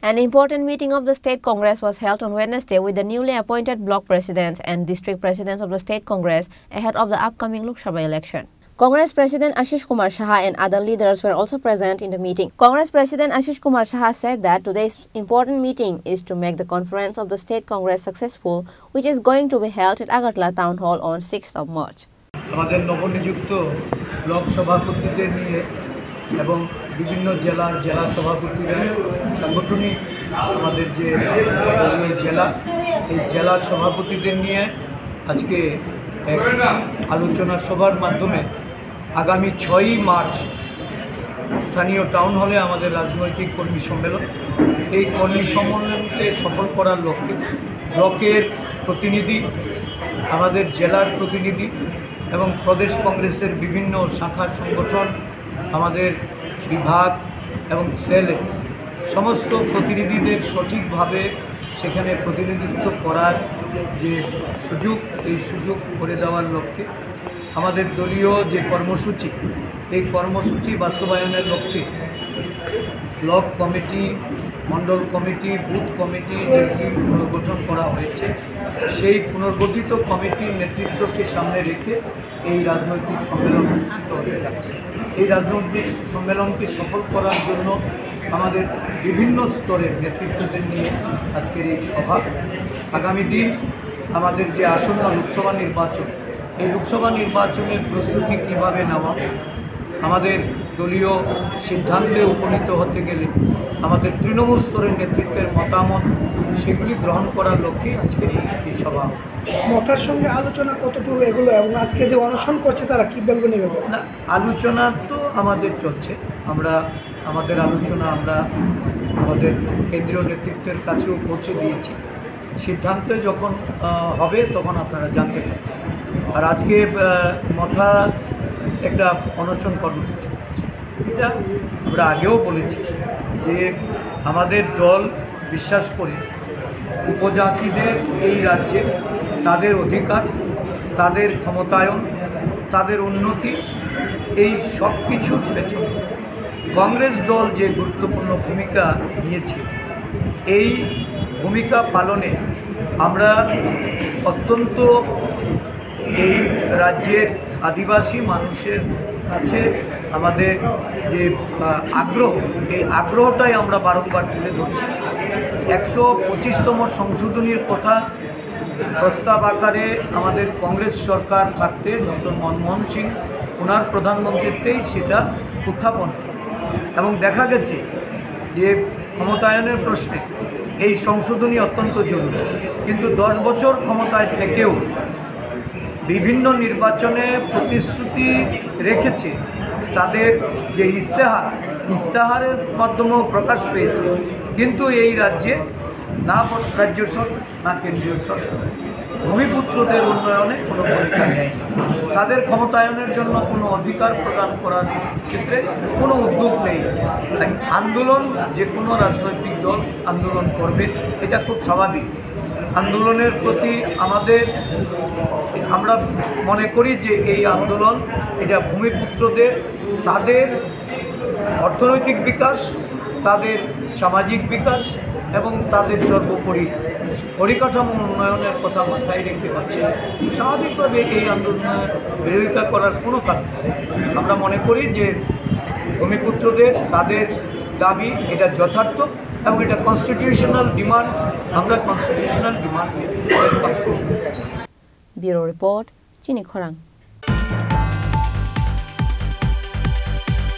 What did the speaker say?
An important meeting of the State Congress was held on Wednesday with the newly appointed block presidents and district presidents of the State Congress ahead of the upcoming Lok Sabha election. Congress President Ashish Kumar Saha and other leaders were also present in the meeting. Congress President Ashish Kumar Saha said that today's important meeting is to make the conference of the State Congress successful, which is going to be held at Agartala Town Hall on 6th of March. আমাদের নবনিযুক্ত block সভাপতিদের নিয়ে এবং বিভিন্ন জেলা সভাপতিরা সাংগঠনিক আমাদের যে জেলা এই জেলার সভাপতিদের নিয়ে আজকে এক আলোচনা সভার মাধ্যমে আগামী 6ই মার্চ স্থানীয় টাউন হলে আমাদের রাজনৈতিক কর্মী সম্মেলন। এই কর্মী সম্মেলনকে সফল করার লক্ষ্যে ব্লকের প্রতিনিধি, আমাদের জেলার প্রতিনিধি এবং প্রদেশ কংগ্রেসের বিভিন্ন শাখা সংগঠন, আমাদের বিভাগ এবং সেলে সমস্ত প্রতিনিধিদের সঠিকভাবে সেখানে প্রতিনিধিত্ব করার যে সুযোগ, এই সুযোগ করে দেওয়ার লক্ষ্যে আমাদের দলীয় যে কর্মসূচি, এই কর্মসূচি বাস্তবায়নের লক্ষ্যে ব্লক কমিটি, মণ্ডল কমিটি, বুথ কমিটি যেগুলি পুনর্গঠন করা হয়েছে, সেই পুনর্গঠিত কমিটির নেতৃত্বকে সামনে রেখে এই রাজনৈতিক সম্মেলন অনুষ্ঠিত হতে যাচ্ছে। এই রাজনৈতিক সম্মেলনকে সফল করার জন্য আমাদের বিভিন্ন স্তরের নেতৃত্বদের নিয়ে আজকের এই সভা। আগামী দিন আমাদের যে আসন্ন লোকসভা নির্বাচন, এই লোকসভা নির্বাচনের প্রস্তুতি কীভাবে নেওয়া, আমাদের দলীয় সিদ্ধান্তে উপনীত হতে গেলে আমাদের তৃণমূল স্তরের নেতৃত্বের মতামত সেগুলি গ্রহণ করার লক্ষ্যে আজকে এই সভা। মতার সঙ্গে আলোচনা কতটুকু এগুলো এবং আজকে যে অনশন করছে তারা কী বলবে নেবে না, আলোচনা তো আমাদের চলছে। আমাদের আলোচনা আমরা আমাদের কেন্দ্রীয় নেতৃত্বের কাছেও পৌঁছে দিয়েছি। সিদ্ধান্ত যখন হবে তখন আপনারা জানতে পারবেন। আর আজকে মথা একটা অনশন কর্মসূচি হচ্ছে, এটা আমরা আগেও বলেছি যে আমাদের দল বিশ্বাস করে উপজাতিদের এই রাজ্যে তাদের অধিকার, তাদের ক্ষমতায়ন, তাদের উন্নতি, এই সব কিছুর পেছনে কংগ্রেস দল যে গুরুত্বপূর্ণ ভূমিকা নিয়েছে, এই ভূমিকা পালনে আমরা অত্যন্ত এই রাজ্যের আদিবাসী মানুষের কাছে আমাদের যে আগ্রহ, এই আগ্রহটাই আমরা বারংবার তুলে ধরছি। 125তম সংশোধনীর কথা প্রস্তাব আকারে আমাদের কংগ্রেস সরকার থাকতে ডক্টর মনমোহন সিং ওনার প্রধানমন্ত্রীতেই সেটা উত্থাপন, এবং দেখা গেছে যে ক্ষমতায়নের প্রশ্নে এই সংশোধনী অত্যন্ত জরুরি। কিন্তু 10 বছর ক্ষমতায় থেকেও বিভিন্ন নির্বাচনে প্রতিশ্রুতি রেখেছে, তাদের যে ইস্তেহারের মাধ্যমেও প্রকাশ পেয়েছে, কিন্তু এই রাজ্যে না রাজ্য সরকার না কেন্দ্রীয় সরকার ভূমিপুত্রদের উন্নয়নে কোনো ভূমিকা নেয়, তাদের ক্ষমতায়নের জন্য কোনো অধিকার প্রদান করার ক্ষেত্রে কোনো উদ্যোগ নেই। তাই আন্দোলন, যে কোনো রাজনৈতিক দল আন্দোলন করবে, এটা খুব স্বাভাবিক। আন্দোলনের প্রতি আমরা মনে করি যে এই আন্দোলন এটা ভূমিপুত্রদের তাদের অর্থনৈতিক বিকাশ, তাদের সামাজিক বিকাশ এবং তাদের সর্বোপরি পরিকাঠামো উন্নয়নের কথা মাথায় রেখে হচ্ছে। স্বাভাবিকভাবে এই আন্দোলনের বিরোধিতা করার কোনো কারণ নেই। আমরা মনে করি যে ভূমিপুত্রদের তাদের দাবি এটা যথার্থ এবং এটা কনস্টিটিউশনাল ডিমান্ড। আমরা কনস্টিটিউশনাল ডিমান্ড। ব্যুরো রিপোর্ট, চিনি খরাং।